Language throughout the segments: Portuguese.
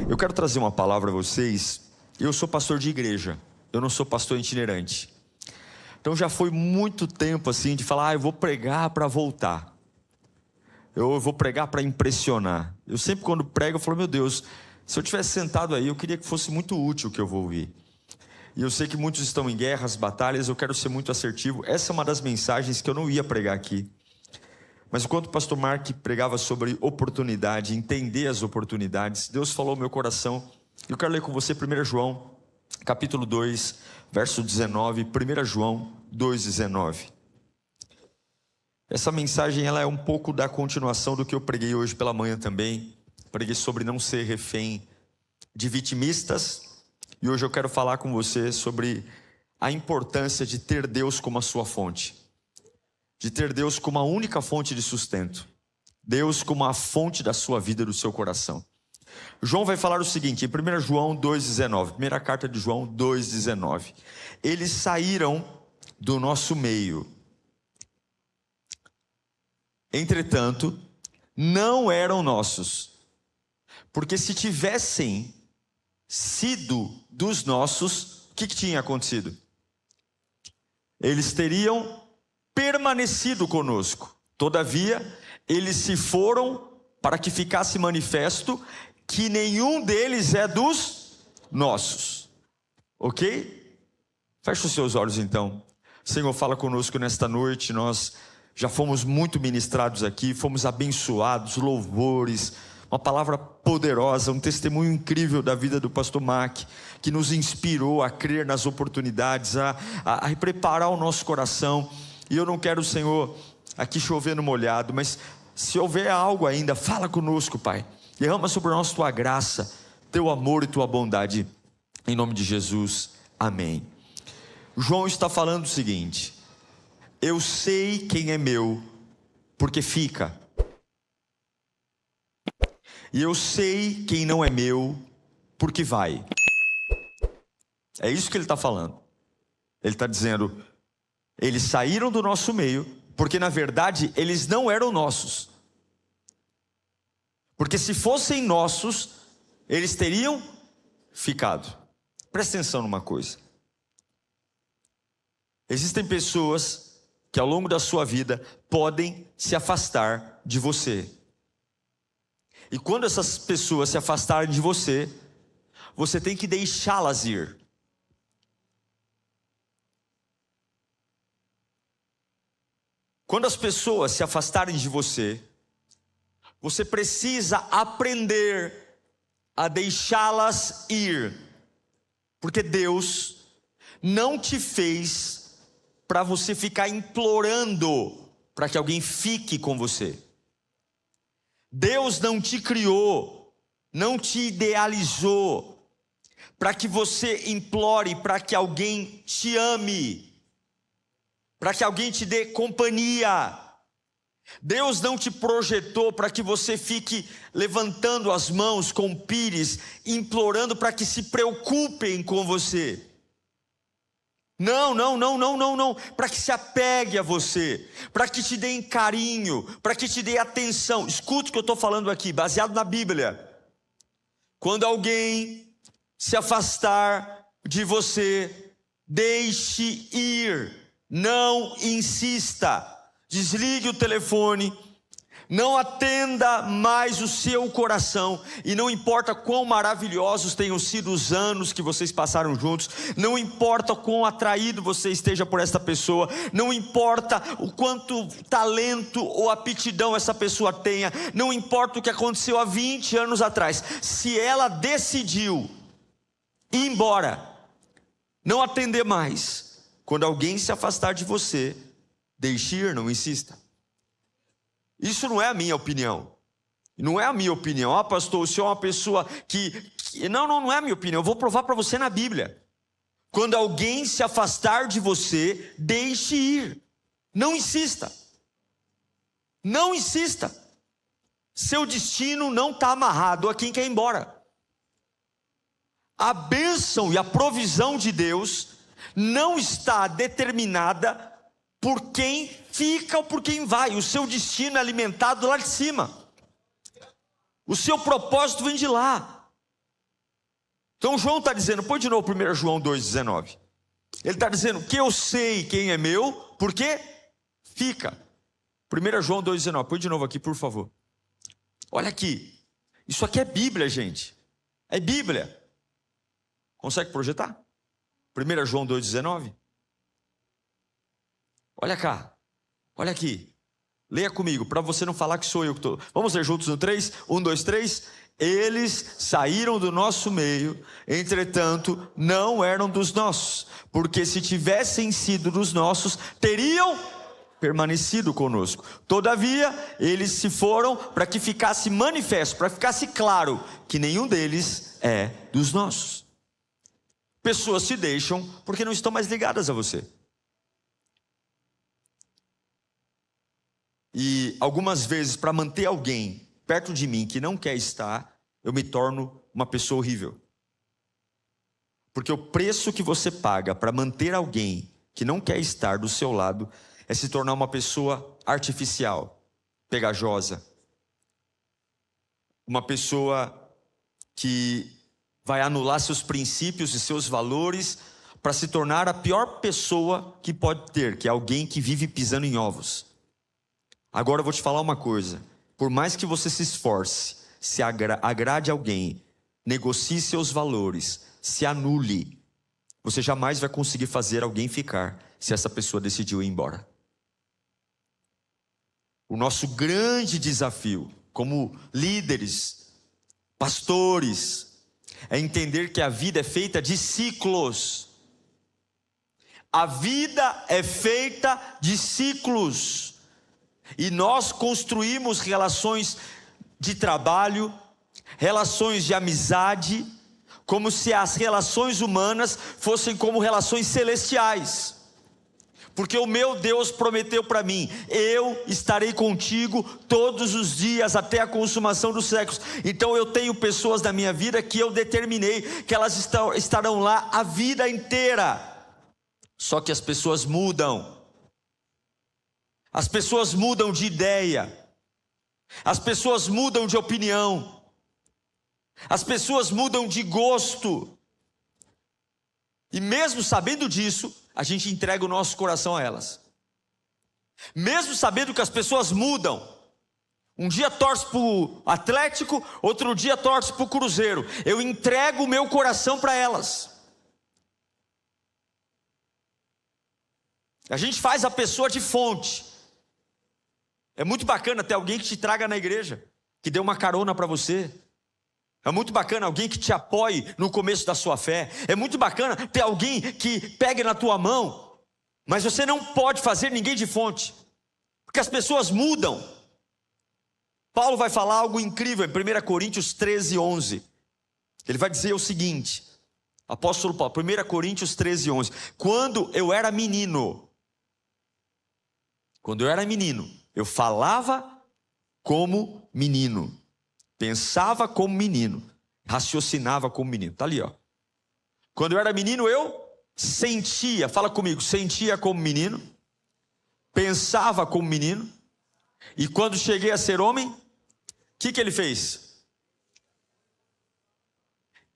Eu quero trazer uma palavra a vocês. Eu sou pastor de igreja, eu não sou pastor itinerante. Então já foi muito tempo assim de falar, eu vou pregar para voltar. Eu vou pregar para impressionar. Eu sempre quando prego eu falo, meu Deus, se eu tivesse sentado aí, eu queria que fosse muito útil o que eu vou ouvir. E eu sei que muitos estão em guerras, batalhas, eu quero ser muito assertivo. Essa é uma das mensagens que eu não ia pregar aqui. Mas enquanto o pastor Mark pregava sobre oportunidade, entender as oportunidades, Deus falou ao meu coração. Eu quero ler com você 1 João, capítulo 2, verso 19, 1 João 2, 19. Essa mensagem ela é um pouco da continuação do que eu preguei hoje pela manhã também. Preguei sobre não ser refém de vitimistas. E hoje eu quero falar com você sobre a importância de ter Deus como a sua fonte. De ter Deus como a única fonte de sustento. Deus como a fonte da sua vida, do seu coração. João vai falar o seguinte, em 1 João 2,19, primeira carta de João 2,19. Eles saíram do nosso meio. Entretanto, não eram nossos. Porque se tivessem sido dos nossos, o que tinha acontecido? Eles teriam permanecido conosco. Todavia, eles se foram para que ficasse manifesto que nenhum deles é dos nossos. Ok? Feche os seus olhos então. Senhor, fala conosco nesta noite. Nós já fomos muito ministrados aqui, fomos abençoados, louvores, uma palavra poderosa, um testemunho incrível da vida do pastor Mac, que nos inspirou a crer nas oportunidades, a preparar o nosso coração. E eu não quero, Senhor, aqui chover no molhado, mas se houver algo ainda, fala conosco, Pai. Derrama sobre nós tua graça, teu amor e tua bondade, em nome de Jesus, amém. João está falando o seguinte: eu sei quem é meu, porque fica. E eu sei quem não é meu, porque vai. É isso que ele está falando. Ele está dizendo, eles saíram do nosso meio, porque na verdade eles não eram nossos. Porque se fossem nossos, eles teriam ficado. Presta atenção numa coisa. Existem pessoas que ao longo da sua vida podem se afastar de você. E quando essas pessoas se afastarem de você, você tem que deixá-las ir. Quando as pessoas se afastarem de você, você precisa aprender a deixá-las ir. Porque Deus não te fez para você ficar implorando para que alguém fique com você. Deus não te criou, não te idealizou para que você implore para que alguém te ame, para que alguém te dê companhia. Deus não te projetou para que você fique levantando as mãos com pires, implorando para que se preocupem com você. Não, para que se apegue a você, para que te deem carinho, para que te dê atenção. Escute o que eu estou falando aqui, baseado na Bíblia. Quando alguém se afastar de você, deixe ir, não insista, desligue o telefone, não atenda mais o seu coração, e não importa quão maravilhosos tenham sido os anos que vocês passaram juntos, não importa quão atraído você esteja por esta pessoa, não importa o quanto talento ou aptidão essa pessoa tenha, não importa o que aconteceu há 20 anos atrás, se ela decidiu ir embora, não atender mais, quando alguém se afastar de você, deixe ir, não insista. Isso não é a minha opinião. Não é a minha opinião. Ah, pastor, o senhor é uma pessoa que... Não é a minha opinião. Eu vou provar para você na Bíblia. Quando alguém se afastar de você, deixe ir. Não insista. Não insista. Seu destino não está amarrado a quem quer ir embora. A bênção e a provisão de Deus não está determinada por quem fica ou por quem vai. O seu destino é alimentado lá de cima. O seu propósito vem de lá. Então João está dizendo, põe de novo 1 João 2,19. Ele está dizendo que eu sei quem é meu, porque fica. 1 João 2,19, põe de novo aqui, por favor. Olha aqui, isso aqui é Bíblia, gente. É Bíblia. Consegue projetar? 1 João 2,19. Olha cá, olha aqui. Leia comigo, para você não falar que sou eu que estou. Vamos ler juntos no 3? 1, 2, 3. Eles saíram do nosso meio, entretanto, não eram dos nossos. Porque se tivessem sido dos nossos, teriam permanecido conosco. Todavia, eles se foram para que ficasse manifesto, para que ficasse claro que nenhum deles é dos nossos. Pessoas se deixam porque não estão mais ligadas a você. E algumas vezes, para manter alguém perto de mim que não quer estar, eu me torno uma pessoa horrível. Porque o preço que você paga para manter alguém que não quer estar do seu lado é se tornar uma pessoa artificial, pegajosa. Uma pessoa que vai anular seus princípios e seus valores para se tornar a pior pessoa que pode ter, que é alguém que vive pisando em ovos. Agora eu vou te falar uma coisa, por mais que você se esforce, se agrade alguém, negocie seus valores, se anule, você jamais vai conseguir fazer alguém ficar, se essa pessoa decidiu ir embora. O nosso grande desafio, como líderes, pastores, é entender que a vida é feita de ciclos. A vida é feita de ciclos. E nós construímos relações de trabalho, relações de amizade, como se as relações humanas fossem como relações celestiais. Porque o meu Deus prometeu para mim, eu estarei contigo todos os dias até a consumação dos séculos. Então eu tenho pessoas na minha vida que eu determinei que elas estarão lá a vida inteira. Só que as pessoas mudam. As pessoas mudam de ideia, as pessoas mudam de opinião, as pessoas mudam de gosto, e mesmo sabendo disso, a gente entrega o nosso coração a elas, mesmo sabendo que as pessoas mudam. Um dia torce para o Atlético, outro dia torce para o Cruzeiro, eu entrego o meu coração para elas. A gente faz a pessoa de fonte. É muito bacana ter alguém que te traga na igreja, que dê uma carona para você. É muito bacana alguém que te apoie no começo da sua fé. É muito bacana ter alguém que pegue na tua mão. Mas você não pode fazer ninguém de fonte, porque as pessoas mudam. Paulo vai falar algo incrível em 1 Coríntios 13, 11. Ele vai dizer o seguinte, apóstolo Paulo, 1 Coríntios 13, 11. Quando eu era menino, eu falava como menino, pensava como menino, raciocinava como menino. Está ali, ó. Quando eu era menino, eu sentia, fala comigo, sentia como menino, pensava como menino, e quando cheguei a ser homem, o que ele fez?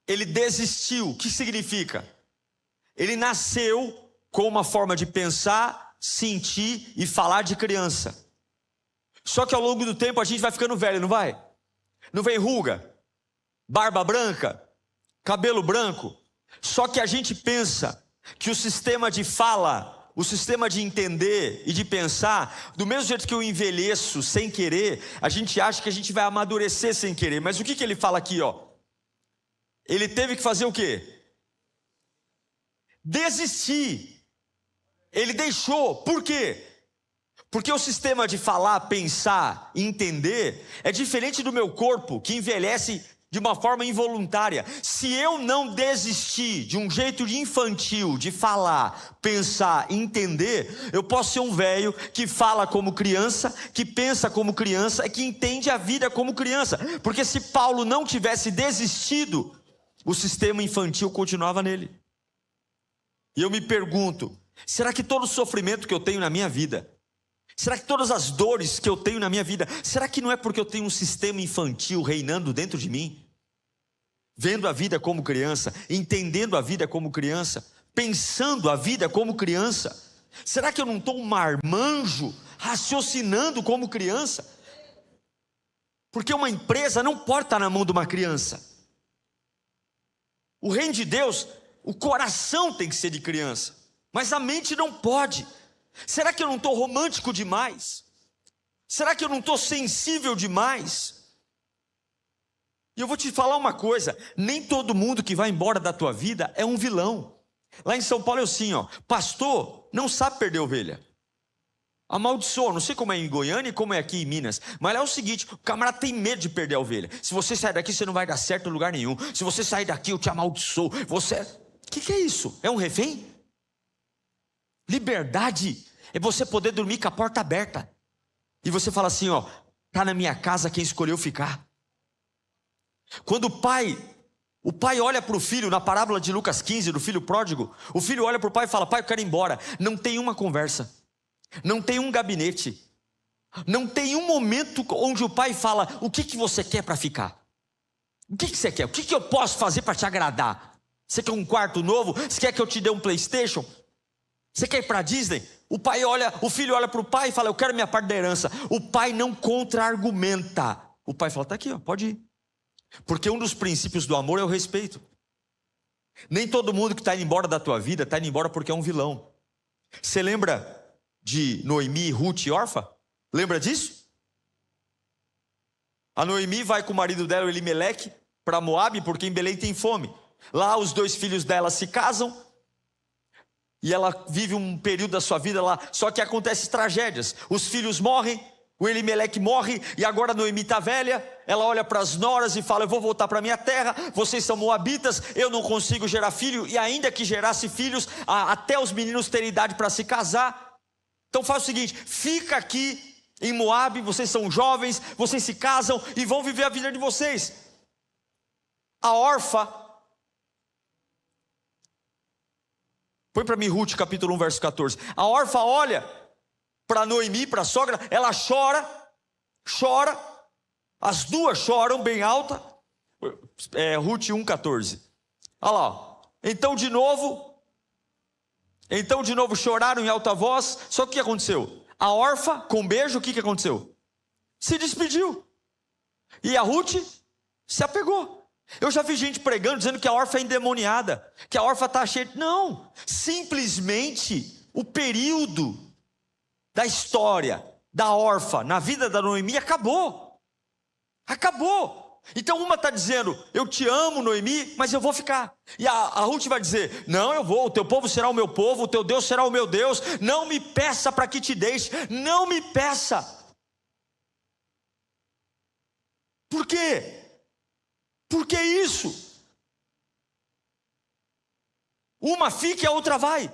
Ele desistiu. O que significa? Ele nasceu com uma forma de pensar, sentir e falar de criança. Só que ao longo do tempo a gente vai ficando velho, não vai? Não vem ruga, barba branca, cabelo branco. Só que a gente pensa que o sistema de fala, o sistema de entender e de pensar, do mesmo jeito que eu envelheço sem querer, a gente acha que a gente vai amadurecer sem querer. Mas o que ele fala aqui, ó? Ele teve que fazer o quê? Desistir. Ele deixou. Por quê? Porque o sistema de falar, pensar e entender é diferente do meu corpo, que envelhece de uma forma involuntária. Se eu não desistir de um jeito infantil de falar, pensar e entender, eu posso ser um velho que fala como criança, que pensa como criança e que entende a vida como criança. Porque se Paulo não tivesse desistido, o sistema infantil continuava nele. E eu me pergunto, será que todo o sofrimento que eu tenho na minha vida, será que todas as dores que eu tenho na minha vida, será que não é porque eu tenho um sistema infantil reinando dentro de mim? vendo a vida como criança, entendendo a vida como criança, pensando a vida como criança? Será que eu não estou um marmanjo raciocinando como criança? Porque uma empresa não pode estar na mão de uma criança. O reino de Deus, o coração tem que ser de criança, mas a mente não pode. Será que eu não estou romântico demais? Será que eu não estou sensível demais? E eu vou te falar uma coisa, nem todo mundo que vai embora da tua vida é um vilão. Lá em São Paulo é assim, pastor não sabe perder ovelha. Amaldiçoa, não sei como é em Goiânia e como é aqui em Minas, mas lá é o seguinte, o camarada tem medo de perder a ovelha. Se você sair daqui, você não vai dar certo em lugar nenhum. Se você sair daqui, eu te amaldiçoo. O que é isso? É um refém? Liberdade é você poder dormir com a porta aberta. E você fala assim, tá na minha casa quem escolheu ficar. Quando o pai olha para o filho, na parábola de Lucas 15, do filho pródigo, o filho olha para o pai e fala, pai, eu quero ir embora. Não tem uma conversa, não tem um gabinete, não tem um momento onde o pai fala, o que você quer para ficar? O que você quer? O que eu posso fazer para te agradar? Você quer um quarto novo? Você quer que eu te dê um PlayStation? Você quer ir para a Disney? O filho olha para o pai e fala, eu quero minha parte da herança. O pai não contra-argumenta. O pai fala, tá aqui, pode ir. Porque um dos princípios do amor é o respeito. Nem todo mundo que está indo embora da tua vida está indo embora porque é um vilão. Você lembra de Noemi, Ruth e Orfa? Lembra disso? A Noemi vai com o marido dela, o Elimeleque, para Moabe, porque em Belém tem fome. Lá os 2 filhos dela se casam, e ela vive um período da sua vida lá, só que acontecem tragédias. Os filhos morrem, o Elimeleque morre, e agora a Noemi está velha, ela olha para as noras e fala, eu vou voltar para a minha terra, vocês são moabitas, eu não consigo gerar filho, e ainda que gerasse filhos, até os meninos terem idade para se casar. Então faz o seguinte, fica aqui em Moabe, vocês são jovens, vocês se casam e vão viver a vida de vocês. A Orfa, põe para mim Ruth capítulo 1 verso 14, a Orfa olha para Noemi, para a sogra, ela chora, as duas choram bem alta, Ruth 1,14, olha lá, então de novo choraram em alta voz, só que o que aconteceu? A Orfa, com beijo, o que aconteceu? Se despediu, e a Ruth se apegou. Eu já vi gente pregando, dizendo que a Orfa é endemoniada, que a Orfa está cheia, não, simplesmente o período da história da Orfa na vida da Noemi acabou. Então uma está dizendo, eu te amo, Noemi, mas eu vou ficar. E a Ruth vai dizer, não, eu vou, o teu povo será o meu povo, o teu Deus será o meu Deus, não me peça para que te deixe, não me peça. Por quê? Por que isso? Uma fica e a outra vai.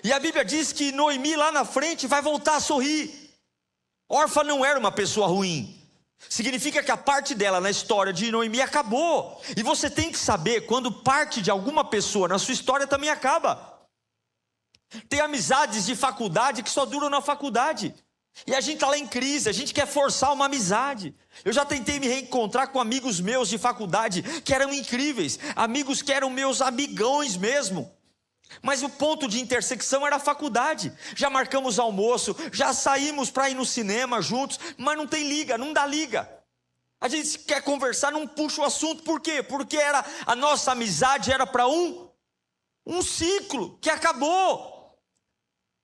E a Bíblia diz que Noemi lá na frente vai voltar a sorrir. Orfa não era uma pessoa ruim. Significa que a parte dela na história de Noemi acabou. E você tem que saber quando parte de alguma pessoa na sua história também acaba. Tem amizades de faculdade que só duram na faculdade. E a gente está lá em crise, a gente quer forçar uma amizade. Eu já tentei me reencontrar com amigos meus de faculdade que eram incríveis, amigos que eram meus amigões mesmo. Mas o ponto de intersecção era a faculdade. Já marcamos almoço, já saímos para ir no cinema juntos, mas não tem liga, não dá liga. A gente quer conversar, não puxa o assunto, por quê? Porque a nossa amizade era para um ciclo que acabou.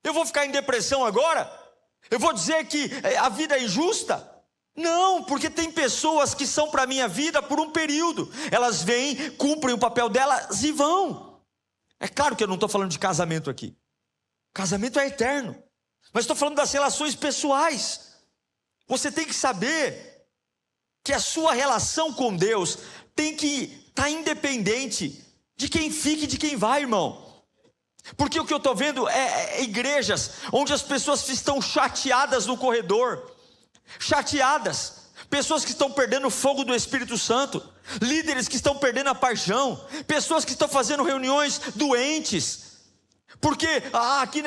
Eu vou ficar em depressão agora? Eu vou dizer que a vida é injusta? Não, porque tem pessoas que são para a minha vida por um período. Elas vêm, cumprem o papel delas e vão. É claro que eu não estou falando de casamento aqui. Casamento é eterno. Mas estou falando das relações pessoais. Você tem que saber que a sua relação com Deus tem que estar independente de quem fica e de quem vai, irmão. Porque o que eu estou vendo é igrejas onde as pessoas estão chateadas no corredor. Chateadas. Pessoas que estão perdendo o fogo do Espírito Santo. Líderes que estão perdendo a paixão. Pessoas que estão fazendo reuniões doentes. Porque aqui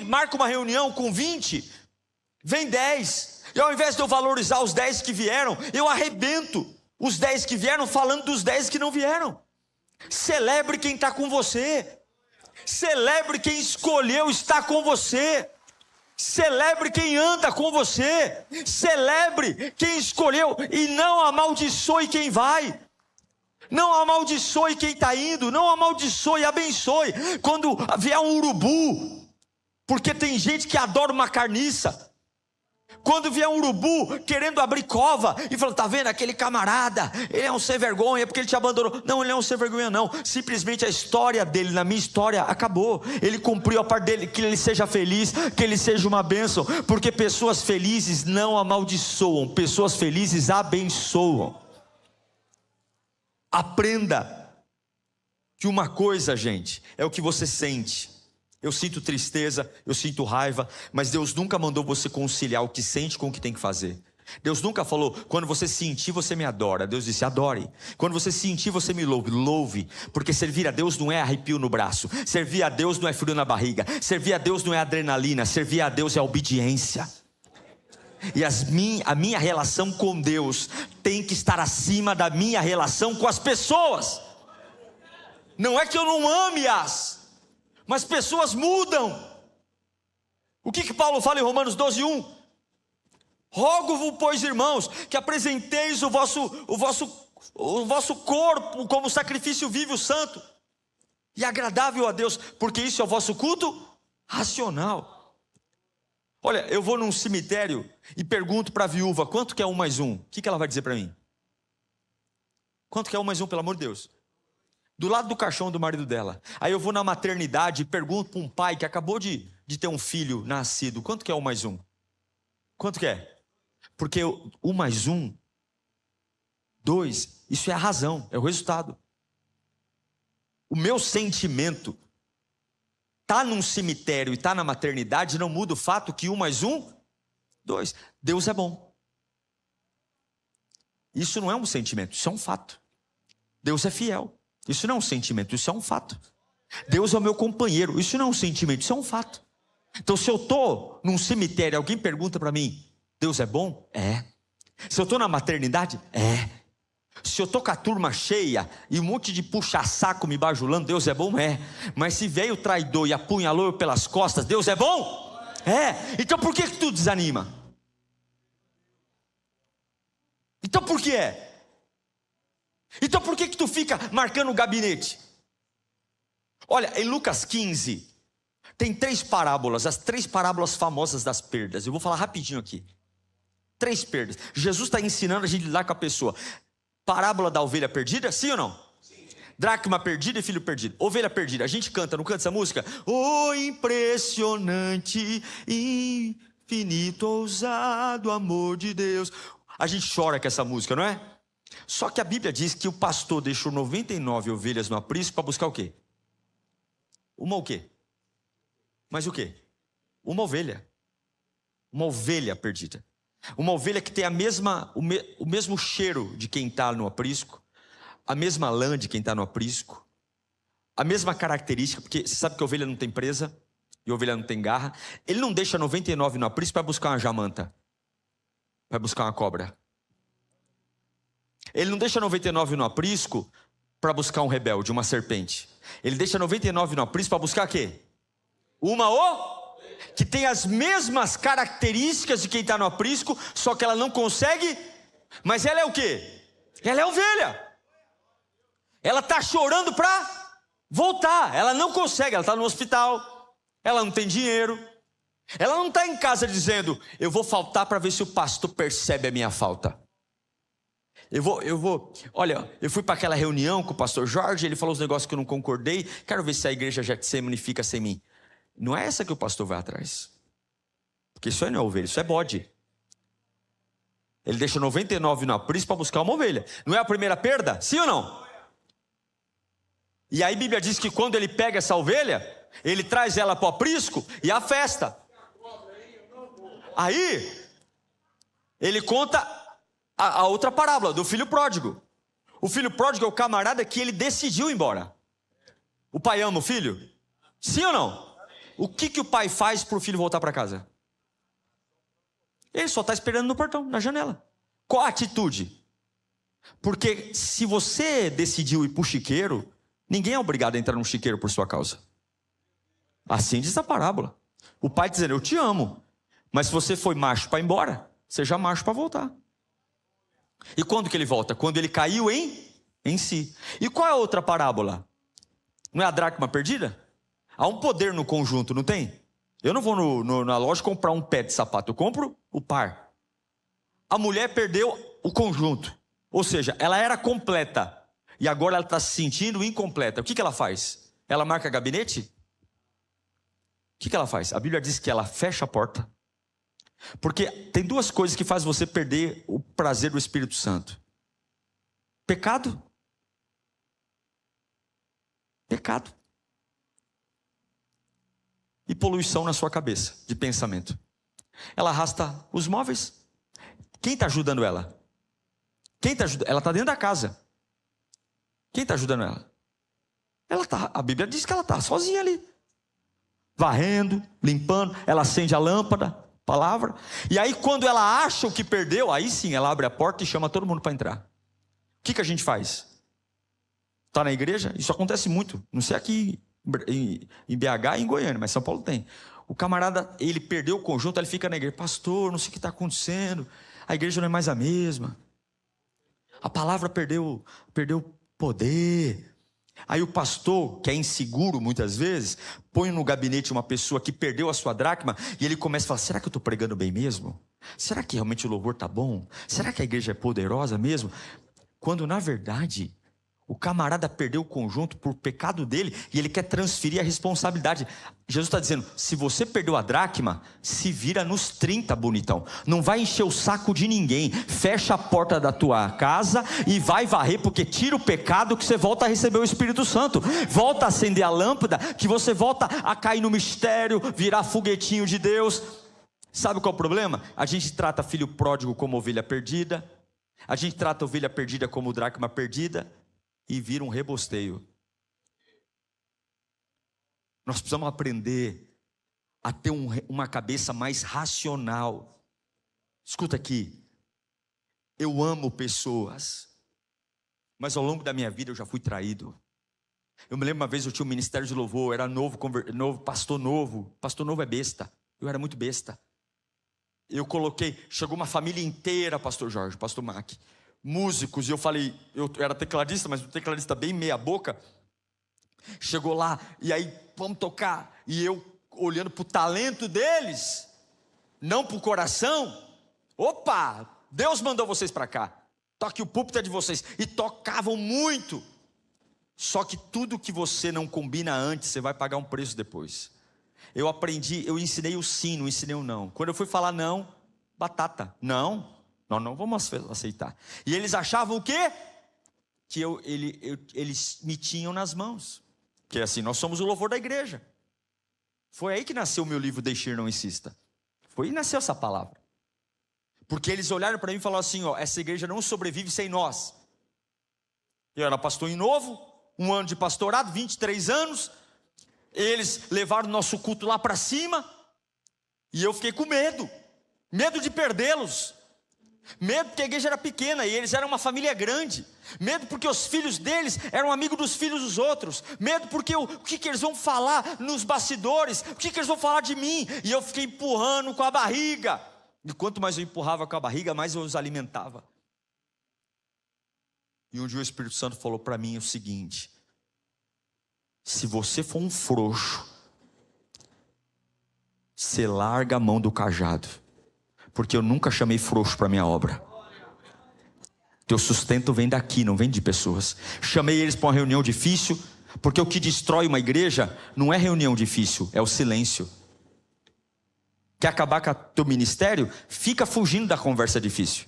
marca uma reunião com 20, vem 10. E ao invés de eu valorizar os 10 que vieram, eu arrebento. os 10 que vieram falando dos 10 que não vieram. Celebre quem está com você. Celebre quem escolheu estar com você. Celebre quem anda com você. Celebre quem escolheu e não amaldiçoe quem vai. Não amaldiçoe quem está indo. Não amaldiçoe, abençoe. Quando vier um urubu, porque tem gente que adora uma carniça. Quando vier um urubu querendo abrir cova e falando, tá vendo aquele camarada, ele é um sem vergonha porque ele te abandonou. Não, ele não é um sem vergonha não, simplesmente a história dele, na minha história, acabou. Ele cumpriu a parte dele, que ele seja feliz, que ele seja uma bênção. Porque pessoas felizes não amaldiçoam, pessoas felizes abençoam. Aprenda que uma coisa, gente, é o que você sente. Eu sinto tristeza, eu sinto raiva, mas Deus nunca mandou você conciliar o que sente com o que tem que fazer. Deus nunca falou, quando você sentir, você me adora. Deus disse, adore. Quando você sentir, você me louve. Louve, porque servir a Deus não é arrepio no braço. Servir a Deus não é frio na barriga. Servir a Deus não é adrenalina. Servir a Deus é obediência. E a minha relação com Deus tem que estar acima da minha relação com as pessoas. Não é que eu não ame-as, mas pessoas mudam. O que Paulo fala em Romanos 12:1? Rogo-vos, pois, irmãos, que apresenteis o vosso corpo como sacrifício vivo, santo e agradável a Deus, porque isso é o vosso culto racional. Olha, eu vou num cemitério e pergunto para a viúva, quanto que é 1 mais 1? O que ela vai dizer para mim? Quanto que é 1 mais 1, pelo amor de Deus? Do lado do caixão do marido dela. Aí eu vou na maternidade e pergunto para um pai que acabou de ter um filho nascido, quanto que é 1 mais 1? Quanto que é? Porque 1 mais 1, 2, isso é a razão, é o resultado. O meu sentimento tá num cemitério e tá na maternidade não muda o fato que 1 mais 1, 2. Deus é bom. Isso não é um sentimento, isso é um fato. Deus é fiel. Isso não é um sentimento, isso é um fato. Deus é o meu companheiro, isso não é um sentimento, isso é um fato. Então se eu estou num cemitério, alguém pergunta para mim, Deus é bom? É. Se eu estou na maternidade? É. Se eu estou com a turma cheia e um monte de puxa-saco me bajulando, Deus é bom? É. Mas se veio o traidor e apunhalou eu pelas costas, Deus é bom? É. Então por que tu desanima? Então por que é? Então por que tu fica marcando o gabinete? Olha, em Lucas 15, tem 3 parábolas, as 3 parábolas famosas das perdas. Eu vou falar rapidinho aqui. 3 perdas. Jesus está ensinando a gente a lidar com a pessoa. Parábola da ovelha perdida, sim ou não? Sim. Dracma perdida e filho perdido. Ovelha perdida, a gente canta, não canta essa música? Oh, impressionante, infinito, ousado amor de Deus. A gente chora com essa música, não é? Só que a Bíblia diz que o pastor deixou 99 ovelhas no aprisco para buscar o quê? Uma o quê? Mas o quê? Uma ovelha. Uma ovelha perdida. Uma ovelha que tem o mesmo cheiro de quem está no aprisco, a mesma lã de quem está no aprisco, a mesma característica, porque você sabe que a ovelha não tem presa e a ovelha não tem garra. Ele não deixa 99 no aprisco para buscar uma jamanta, para buscar uma cobra. Ele não deixa 99 no aprisco para buscar um rebelde, uma serpente. Ele deixa 99 no aprisco para buscar o quê? Que tem as mesmas características de quem está no aprisco, só que ela não consegue, mas ela é o quê? Ela é ovelha. Ela está chorando para voltar, ela não consegue, ela está no hospital, ela não tem dinheiro, ela não está em casa dizendo, eu vou faltar para ver se o pastor percebe a minha falta. Olha, eu fui para aquela reunião com o pastor Jorge, ele falou os negócios que eu não concordei, quero ver se a igreja Getsemane fica sem mim. Não é essa que o pastor vai atrás, porque isso aí não é ovelha, isso é bode. Ele deixa 99 no aprisco para buscar uma ovelha. Não é a primeira perda? Sim ou não? E aí a Bíblia diz que quando ele pega essa ovelha, ele traz ela para o aprisco e a festa. Aí ele conta a outra parábola do filho pródigo. O filho pródigo é o camarada que ele decidiu ir embora. O pai ama o filho? Sim ou não? O que o pai faz para o filho voltar para casa? Ele só está esperando no portão, na janela. Qual a atitude? Porque se você decidiu ir para o chiqueiro, ninguém é obrigado a entrar num chiqueiro por sua causa. Assim diz a parábola. O pai dizendo, eu te amo, mas se você foi macho para ir embora, seja macho para voltar. E quando que ele volta? Quando ele caiu em si. E qual é a outra parábola? Não é a dracma perdida? Há um poder no conjunto, não tem? Eu não vou na loja comprar um pé de sapato, eu compro o par. A mulher perdeu o conjunto, ou seja, ela era completa, e agora ela está se sentindo incompleta. O que ela faz? Ela marca gabinete? O que ela faz? A Bíblia diz que ela fecha a porta, porque tem duas coisas que fazem você perder o prazer do Espírito Santo: pecado. E poluição na sua cabeça, de pensamento. Ela arrasta os móveis. Quem está ajudando ela? Ela está dentro da casa. Quem está ajudando ela? A Bíblia diz que ela está sozinha ali, varrendo, limpando. Ela acende a lâmpada, palavra. E aí quando ela acha o que perdeu, aí sim ela abre a porta e chama todo mundo para entrar. O que a gente faz? Está na igreja? Isso acontece muito. Não sei aqui em BH e em Goiânia, mas São Paulo tem. O camarada, ele perdeu o conjunto, ele fica na igreja: pastor, não sei o que está acontecendo, a igreja não é mais a mesma, a palavra perdeu poder. Aí o pastor, que é inseguro muitas vezes, põe no gabinete uma pessoa que perdeu a sua dracma, e ele começa a falar: será que eu estou pregando bem mesmo? Será que realmente o louvor está bom? Será que a igreja é poderosa mesmo? Quando na verdade o camarada perdeu o conjunto por pecado dele, e ele quer transferir a responsabilidade. Jesus está dizendo: se você perdeu a dracma, se vira nos 30, bonitão. Não vai encher o saco de ninguém. Fecha a porta da tua casa e vai varrer, porque tira o pecado, que você volta a receber o Espírito Santo. Volta a acender a lâmpada, que você volta a cair no mistério, virar foguetinho de Deus. Sabe qual é o problema? A gente trata filho pródigo como ovelha perdida. A gente trata a ovelha perdida como dracma perdida. E vira um rebosteio. Nós precisamos aprender a ter uma cabeça mais racional. Escuta aqui, eu amo pessoas, mas ao longo da minha vida eu já fui traído. Eu me lembro uma vez, eu tinha um ministério de louvor, era novo, pastor novo é besta, eu era muito besta. Eu chegou uma família inteira, pastor Jorge, pastor Mac, músicos, e eu falei, eu era tecladista, mas um tecladista bem meia boca. Chegou lá, e aí vamos tocar, e eu olhando para o talento deles, não para o coração. Opa, Deus mandou vocês para cá, toque, o púlpito é de vocês. E tocavam muito. Só que tudo que você não combina antes, você vai pagar um preço depois. Eu aprendi, eu ensinei o sim, não ensinei o não. Quando eu fui falar não, batata, não, nós não vamos aceitar. E eles achavam o quê? Que eles me tinham nas mãos. Porque assim, nós somos o louvor da igreja. Foi aí que nasceu o meu livro Deixe Ir, Não Insista. Foi aí que nasceu essa palavra. Porque eles olharam para mim e falaram assim: ó, essa igreja não sobrevive sem nós. Eu era pastor em Novo, 1 ano de pastorado, 23 anos. Eles levaram o nosso culto lá para cima. E eu fiquei com medo de perdê-los. Medo porque a igreja era pequena e eles eram uma família grande. Medo porque os filhos deles eram amigos dos filhos dos outros. Medo porque o que eles vão falar nos bastidores, o que eles vão falar de mim. E eu fiquei empurrando com a barriga. E quanto mais eu empurrava com a barriga, mais eu os alimentava. E um dia o Espírito Santo falou para mim o seguinte: se você for um frouxo, você larga a mão do cajado. Porque eu nunca chamei frouxo para minha obra. Teu sustento vem daqui, não vem de pessoas. Chamei eles para uma reunião difícil, porque o que destrói uma igreja não é reunião difícil, é o silêncio. Quer acabar com o teu ministério? Fica fugindo da conversa difícil.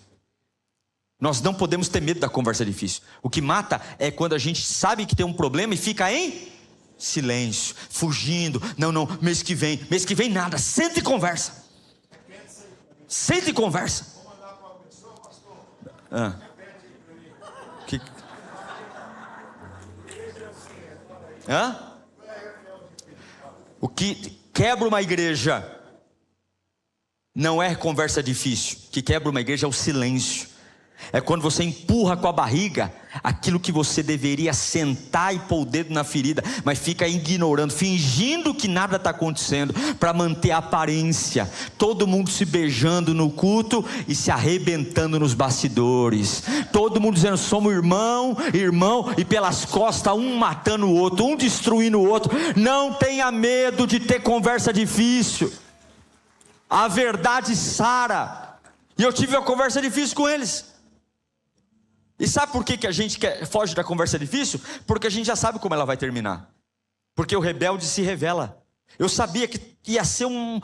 Nós não podemos ter medo da conversa difícil. O que mata é quando a gente sabe que tem um problema e fica em silêncio, fugindo. Não, mês que vem nada, senta e conversa. Senta e conversa. O que quebra uma igreja não é conversa difícil. O que quebra uma igreja é o silêncio. é quando você empurra com a barriga aquilo que você deveria sentar e pôr o dedo na ferida, mas fica ignorando, fingindo que nada está acontecendo, para manter a aparência. Todo mundo se beijando no culto e se arrebentando nos bastidores. Todo mundo dizendo: somos irmão, irmão, e pelas costas um matando o outro, um destruindo o outro. Não tenha medo de ter conversa difícil. A verdade sara. E eu tive uma conversa difícil com eles. E sabe por que a gente foge da conversa difícil? Porque a gente já sabe como ela vai terminar. Porque o rebelde se revela. Eu sabia que ia ser um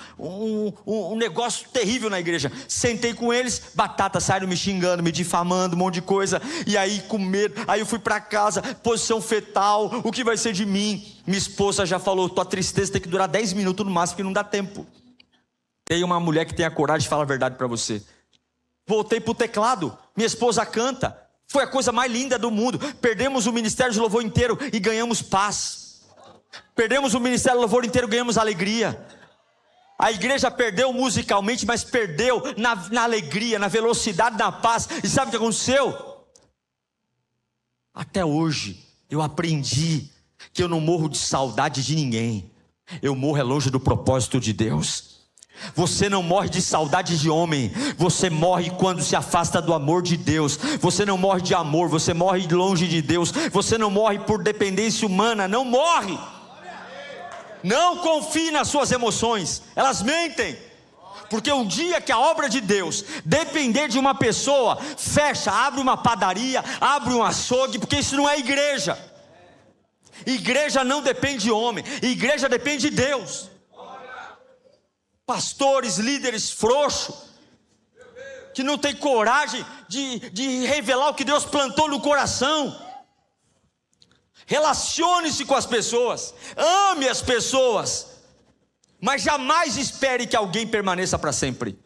negócio terrível na igreja. Sentei com eles, batata, saíram me xingando, me difamando, um monte de coisa. E aí com medo, aí eu fui para casa, posição fetal, o que vai ser de mim? Minha esposa já falou: tua tristeza tem que durar 10 minutos no máximo, porque não dá tempo. Tem uma mulher que tem a coragem de falar a verdade para você. Voltei para o teclado, minha esposa canta. Foi a coisa mais linda do mundo. Perdemos o ministério de louvor inteiro e ganhamos paz. Perdemos o ministério de louvor inteiro e ganhamos alegria. A igreja perdeu musicalmente, mas perdeu na alegria, na velocidade, na paz. E sabe o que aconteceu? Até hoje eu aprendi que eu não morro de saudade de ninguém. Eu morro longe do propósito de Deus. Você não morre de saudade de homem, você morre quando se afasta do amor de Deus. Você não morre de amor, você morre longe de Deus. Você não morre por dependência humana, não morre. Não confie nas suas emoções, elas mentem. Porque um dia que a obra de Deus depender de uma pessoa, fecha, abre uma padaria, abre um açougue, porque isso não é igreja. Igreja não depende de homem, igreja depende de Deus. Pastores, líderes frouxos, que não tem coragem de revelar o que Deus plantou no coração. Relacione-se com as pessoas, ame as pessoas, mas jamais espere que alguém permaneça para sempre.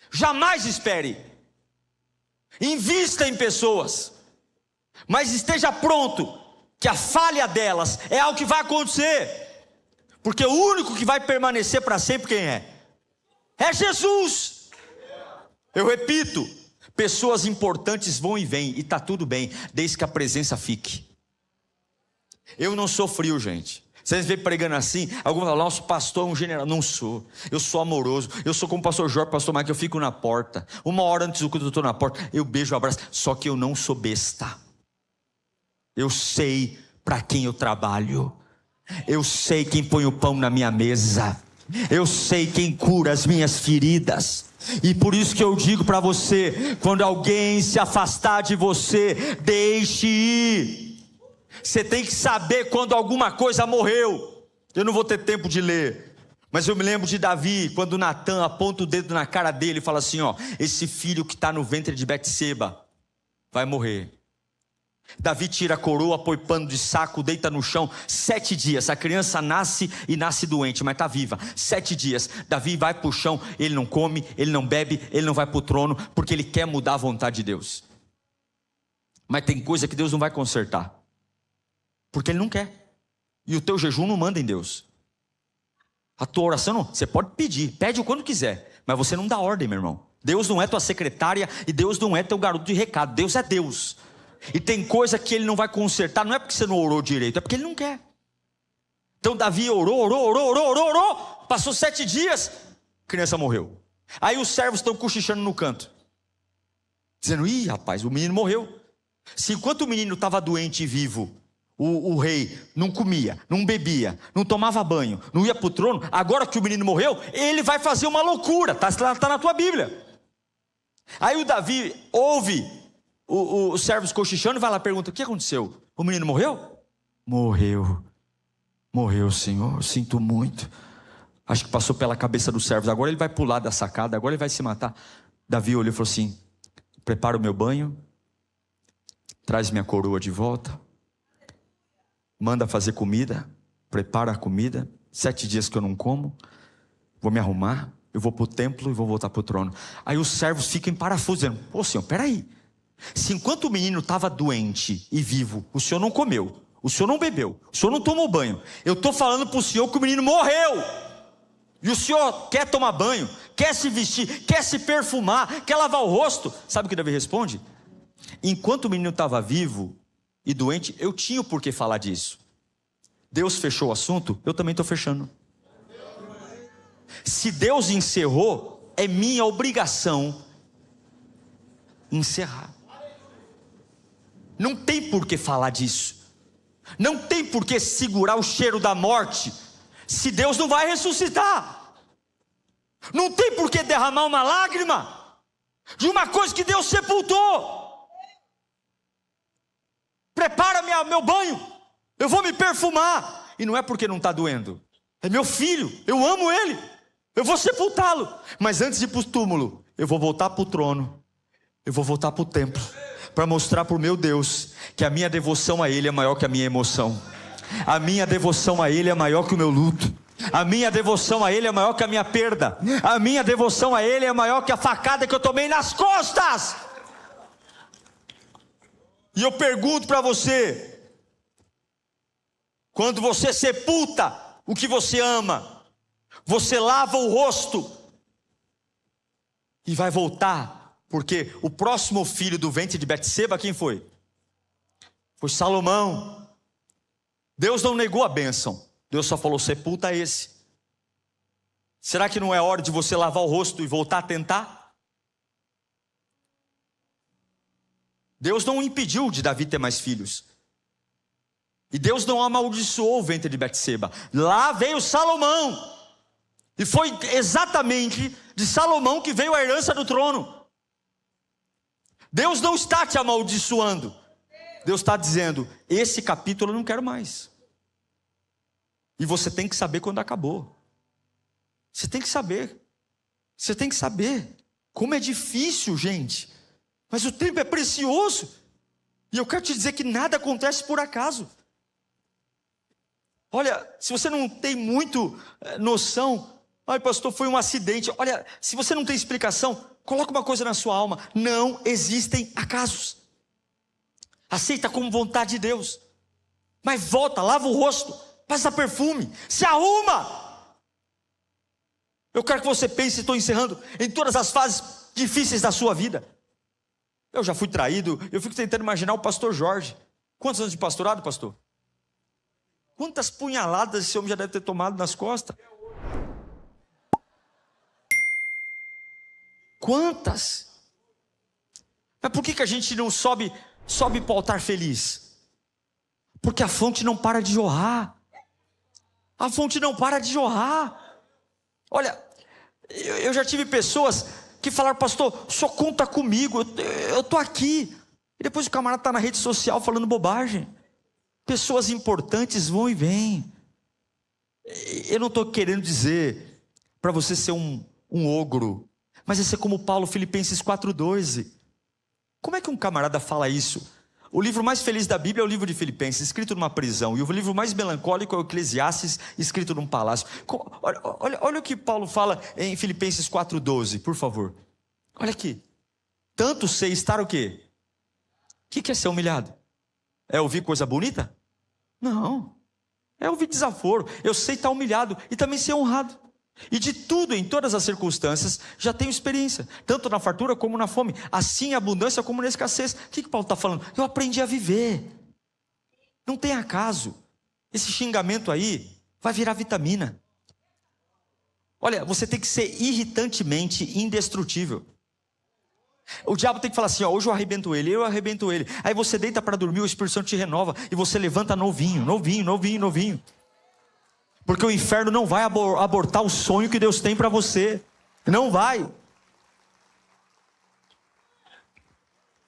Jamais espere. Invista em pessoas, mas esteja pronto que a falha delas é algo que vai acontecer. Porque o único que vai permanecer para sempre, quem é? É Jesus. Eu repito, pessoas importantes vão e vêm, e está tudo bem, desde que a presença fique. Eu não sou frio, gente. Vocês veem pregando assim, alguns falam: nosso pastor é um general. Não sou, eu sou amoroso. Eu sou como o pastor Jorge, pastor Mike, eu fico na porta. Uma hora antes do culto eu estou na porta, eu beijo, eu abraço. Só que eu não sou besta. Eu sei para quem eu trabalho. Eu sei quem põe o pão na minha mesa. Eu sei quem cura as minhas feridas. E por isso que eu digo para você: quando alguém se afastar de você, deixe ir. Você tem que saber quando alguma coisa morreu. Eu não vou ter tempo de ler, mas eu me lembro de Davi, quando Natan aponta o dedo na cara dele e fala assim: ó, esse filho que está no ventre de Betseba vai morrer. Davi tira a coroa, põe pano de saco, deita no chão. 7 dias, a criança nasce e nasce doente, mas está viva. 7 dias, Davi vai para o chão, ele não come, ele não bebe, ele não vai para o trono, porque ele quer mudar a vontade de Deus. Mas tem coisa que Deus não vai consertar, porque ele não quer. E o teu jejum não manda em Deus. A tua oração não, você pode pedir, pede o quando quiser, mas você não dá ordem, meu irmão. Deus não é tua secretária e Deus não é teu garoto de recado. Deus é Deus. E tem coisa que ele não vai consertar, não é porque você não orou direito, é porque ele não quer. Então Davi orou, passou 7 dias, a criança morreu. Aí os servos estão cochichando no canto, dizendo: ih rapaz, o menino morreu. Se enquanto o menino estava doente e vivo, o rei não comia, não bebia, não tomava banho, não ia para o trono, agora que o menino morreu, ele vai fazer uma loucura, está na tua Bíblia. Aí o Davi ouve os servos cochichando, vai lá e pergunta: o que aconteceu? O menino morreu? Morreu, Senhor, sinto muito. Acho que passou pela cabeça dos servos, agora ele vai pular da sacada, agora ele vai se matar. Davi olhou e falou assim: prepara o meu banho, traz minha coroa de volta, manda fazer comida, prepara a comida. 7 dias que eu não como, vou me arrumar, eu vou para o templo e vou voltar para o trono. Aí os servos ficam em parafuso, dizendo: ô Senhor, peraí, se enquanto o menino estava doente e vivo, o Senhor não comeu, o Senhor não bebeu, o Senhor não tomou banho, eu estou falando para o Senhor que o menino morreu, e o Senhor quer tomar banho, quer se vestir, quer se perfumar, quer lavar o rosto. Sabe o que Davi responde? Enquanto o menino estava vivo e doente, eu tinha o porquê falar disso. Deus fechou o assunto, eu também estou fechando. Se Deus encerrou, é minha obrigação encerrar. Não tem por que falar disso. Não tem por que segurar o cheiro da morte, se Deus não vai ressuscitar. Não tem por que derramar uma lágrima de uma coisa que Deus sepultou. Prepara meu banho, eu vou me perfumar. E não é porque não está doendo, é meu filho, eu amo ele, eu vou sepultá-lo. Mas antes de ir para o túmulo, eu vou voltar para o trono, eu vou voltar para o templo, para mostrar para o meu Deus que a minha devoção a Ele é maior que a minha emoção. A minha devoção a Ele é maior que o meu luto. A minha devoção a Ele é maior que a minha perda. A minha devoção a Ele é maior que a facada que eu tomei nas costas. E eu pergunto para você: quando você sepulta o que você ama, você lava o rosto e vai voltar. Porque o próximo filho do ventre de Betseba, quem foi? Foi Salomão. Deus não negou a bênção, Deus só falou: sepulta esse. Será que não é hora de você lavar o rosto e voltar a tentar? Deus não impediu de Davi ter mais filhos. E Deus não amaldiçoou o ventre de Betseba. Lá veio Salomão. E foi exatamente de Salomão que veio a herança do trono. Deus não está te amaldiçoando. Deus está dizendo: esse capítulo eu não quero mais. E você tem que saber quando acabou. Você tem que saber. Você tem que saber. Como é difícil, gente. Mas o tempo é precioso. E eu quero te dizer que nada acontece por acaso. Olha, se você não tem muito noção, ai pastor, foi um acidente. Olha, se você não tem explicação, coloca uma coisa na sua alma: não existem acasos. Aceita como vontade de Deus. Mas volta, lava o rosto, passa perfume, se arruma. Eu quero que você pense, estou encerrando, em todas as fases difíceis da sua vida. Eu já fui traído, eu fico tentando imaginar o pastor Jorge. Quantos anos de pastorado, pastor? Quantas punhaladas esse homem já deve ter tomado nas costas? Quantas? Mas por que a gente não sobe para o altar feliz? Porque a fonte não para de jorrar. A fonte não para de jorrar. Olha, eu já tive pessoas que falaram: pastor, só conta comigo, eu estou aqui. E depois o camarada está na rede social falando bobagem. Pessoas importantes vão e vêm. Eu não estou querendo dizer para você ser um ogro, mas é ser como Paulo, Filipenses 4,12. Como é que um camarada fala isso? O livro mais feliz da Bíblia é o livro de Filipenses, escrito numa prisão. E o livro mais melancólico é o Eclesiastes, escrito num palácio. Olha o que Paulo fala em Filipenses 4,12, por favor. Olha aqui. Tanto sei estar o quê? O que é ser humilhado? É ouvir coisa bonita? Não. É ouvir desaforo. Eu sei estar humilhado e também ser honrado. E de tudo, em todas as circunstâncias, já tenho experiência, tanto na fartura como na fome, assim na abundância como na escassez. O que Paulo está falando? Eu aprendi a viver. Não tem acaso. Esse xingamento aí vai virar vitamina. Olha, você tem que ser irritantemente indestrutível. O diabo tem que falar assim: ó, hoje eu arrebento ele, eu arrebento ele. Aí você deita para dormir, o Espírito Santo te renova e você levanta novinho. Porque o inferno não vai abortar o sonho que Deus tem para você. Não vai.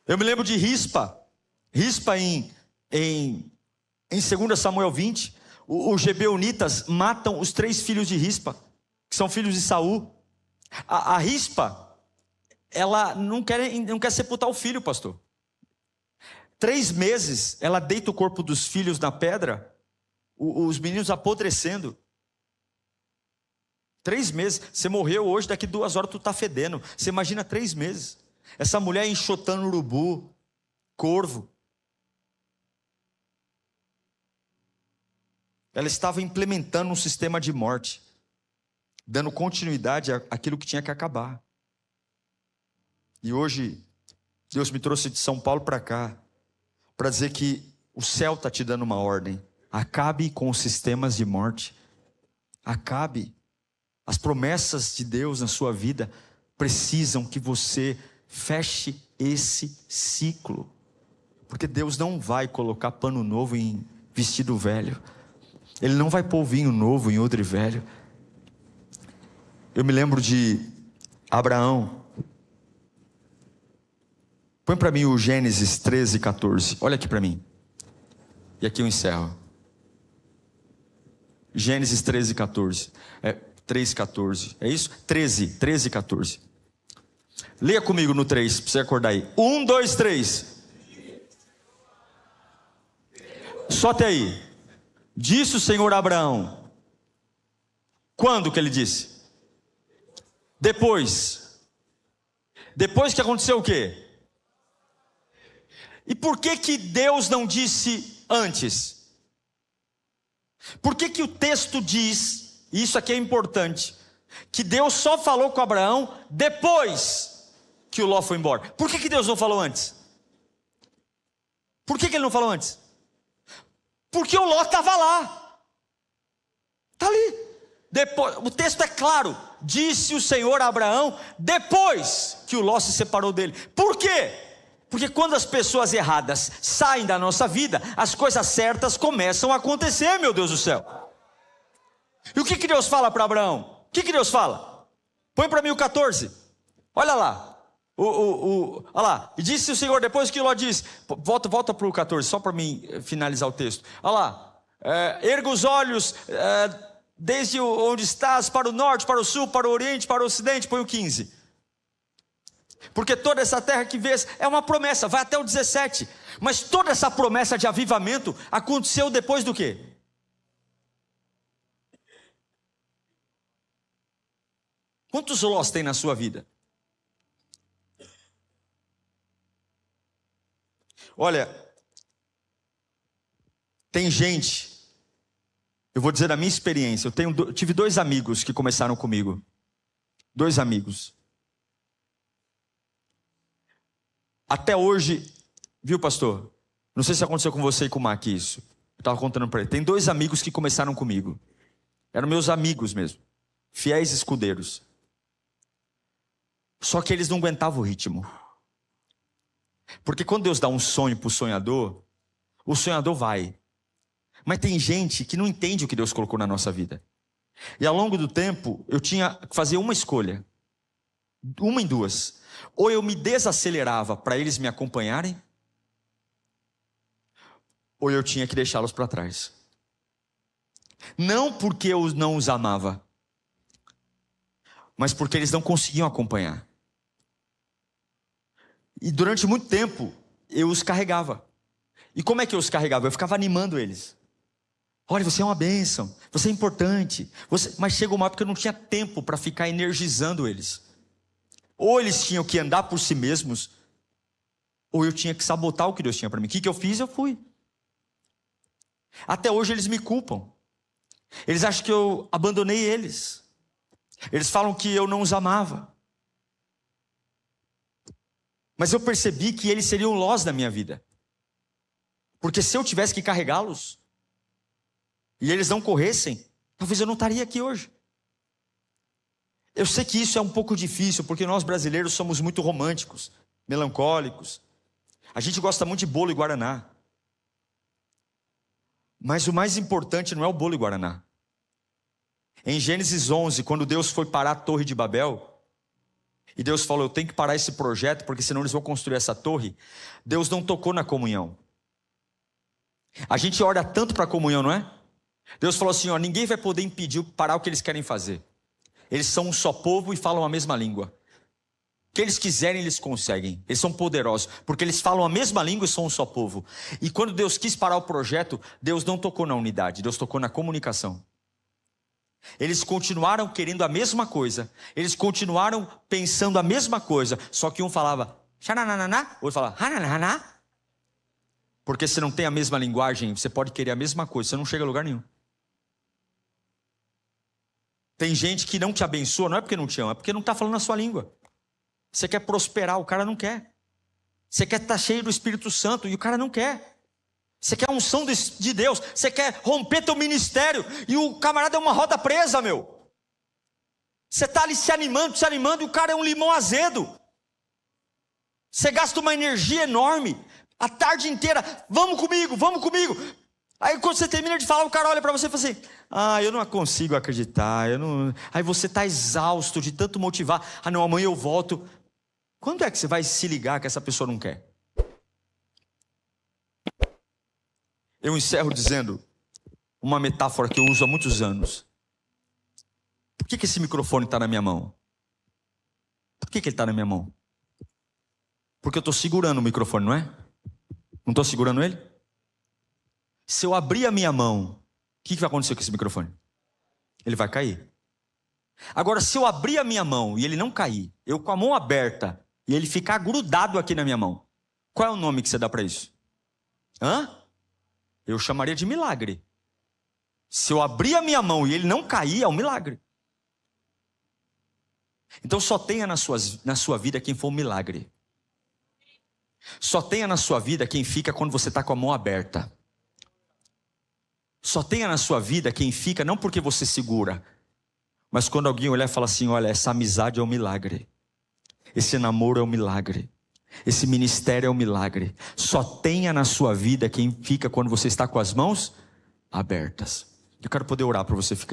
Eu me lembro de Rispa em 2 Samuel 20. Os gibeonitas matam os 3 filhos de Rispa, que são filhos de Saul. A Rispa, ela não quer sepultar o filho, pastor. 3 meses, ela deita o corpo dos filhos na pedra, os meninos apodrecendo. 3 meses, você morreu hoje, daqui 2 horas tu está fedendo. Você imagina 3 meses. Essa mulher enxotando urubu, corvo. Ela estava implementando um sistema de morte. dando continuidade àquilo que tinha que acabar. E hoje, Deus me trouxe de São Paulo para cá, para dizer que o céu está te dando uma ordem. Acabe com os sistemas de morte. Acabe. As promessas de Deus na sua vida precisam que você feche esse ciclo. Porque Deus não vai colocar pano novo em vestido velho. Ele não vai pôr vinho novo em odre velho. Eu me lembro de Abraão. Põe para mim o Gênesis 13, 14. Olha aqui para mim. E aqui eu encerro. Gênesis 13, 14. 3, 14. É isso? 13, 14. Leia comigo no 3, para você acordar aí. 1, 2, 3. Só até aí. Disse o Senhor a Abraão. Quando que ele disse? Depois. Depois que aconteceu o quê? E por que Deus não disse antes? Por que o texto diz, e isso aqui é importante, que Deus só falou com Abraão depois que o Ló foi embora? Por que Deus não falou antes? Por que ele não falou antes? Porque o Ló estava lá. Está ali. Depois, o texto é claro. Disse o Senhor a Abraão depois que o Ló se separou dele. Por quê? Porque quando as pessoas erradas saem da nossa vida, as coisas certas começam a acontecer, meu Deus do céu. E o que Deus fala para Abraão? O que Deus fala? Põe para mim o 14. Olha lá. Olha lá. E disse o Senhor, depois que Ló disse, volta para o 14, só para mim finalizar o texto. Olha lá. Erga os olhos desde onde estás, para o norte, para o sul, para o oriente, para o ocidente. Põe o 15. Porque toda essa terra que vês é uma promessa, vai até o 17. Mas toda essa promessa de avivamento aconteceu depois do quê? Quantos Lós tem na sua vida? Olha, tem gente, eu vou dizer a minha experiência, eu tive 2 amigos que começaram comigo. 2 amigos. Até hoje, viu, pastor? Não sei se aconteceu com você e com o Mac isso. Eu estava contando para ele. Tem 2 amigos que começaram comigo. Eram meus amigos mesmo. Fiéis escudeiros. Só que eles não aguentavam o ritmo. Porque quando Deus dá um sonho para o sonhador vai. Mas tem gente que não entende o que Deus colocou na nossa vida. E ao longo do tempo, eu tinha que fazer uma escolha. Uma em duas. Ou eu me desacelerava para eles me acompanharem, ou eu tinha que deixá-los para trás. Não porque eu não os amava, mas porque eles não conseguiam acompanhar. E durante muito tempo, eu os carregava. E como é que eu os carregava? Eu ficava animando eles. Olha, você é uma bênção, você é importante. Mas chegou uma época que eu não tinha tempo para ficar energizando eles. Ou eles tinham que andar por si mesmos, ou eu tinha que sabotar o que Deus tinha para mim. O que eu fiz? Eu fui. Até hoje eles me culpam. Eles acham que eu abandonei eles. Eles falam que eu não os amava. Mas eu percebi que eles seriam Lós da minha vida. Porque se eu tivesse que carregá-los, e eles não corressem, talvez eu não estaria aqui hoje. Eu sei que isso é um pouco difícil, porque nós brasileiros somos muito românticos, melancólicos. A gente gosta muito de bolo e guaraná. Mas o mais importante não é o bolo e guaraná. Em Gênesis 11, quando Deus foi parar a Torre de Babel, e Deus falou, eu tenho que parar esse projeto, porque senão eles vão construir essa torre. Deus não tocou na comunhão. A gente ora tanto para a comunhão, não é? Deus falou assim, ninguém vai poder impedir parar o que eles querem fazer. Eles são um só povo e falam a mesma língua. O que eles quiserem, eles conseguem. Eles são poderosos, porque eles falam a mesma língua e são um só povo. E quando Deus quis parar o projeto, Deus não tocou na unidade, Deus tocou na comunicação. Eles continuaram querendo a mesma coisa, eles continuaram pensando a mesma coisa, só que um falava xananana, o outro falava hananana. Porque se não tem a mesma linguagem, você pode querer a mesma coisa, você não chega a lugar nenhum. Tem gente que não te abençoa, não é porque não te ama, é porque não está falando a sua língua. Você quer prosperar, o cara não quer. Você quer estar cheio do Espírito Santo e o cara não quer. Você quer a unção de Deus, você quer romper teu ministério e o camarada é uma roda presa, meu. Você está ali se animando e o cara é um limão azedo. Você gasta uma energia enorme, a tarde inteira, vamos comigo. Aí quando você termina de falar, o cara olha para você e fala assim, eu não consigo acreditar, Aí você está exausto de tanto motivar, não, amanhã eu volto. Quando é que você vai se ligar que essa pessoa não quer? Eu encerro dizendo uma metáfora que eu uso há muitos anos. Por que esse microfone está na minha mão? Por que ele está na minha mão? Porque eu estou segurando o microfone, não é? Não estou segurando ele? Se eu abrir a minha mão, o que vai acontecer com esse microfone? Ele vai cair. Agora, se eu abrir a minha mão e ele não cair, eu com a mão aberta e ele ficar grudado aqui na minha mão, qual é o nome que você dá para isso? Eu chamaria de milagre. Se eu abrir a minha mão e ele não cair, é um milagre. Então só tenha na sua vida quem for um milagre. Só tenha na sua vida quem fica quando você está com a mão aberta. Só tenha na sua vida quem fica não porque você segura, mas quando alguém olhar e falar assim, olha, essa amizade é um milagre. Esse namoro é um milagre. Esse ministério é um milagre. Só tenha na sua vida quem fica quando você está com as mãos abertas. Eu quero poder orar para você. Fica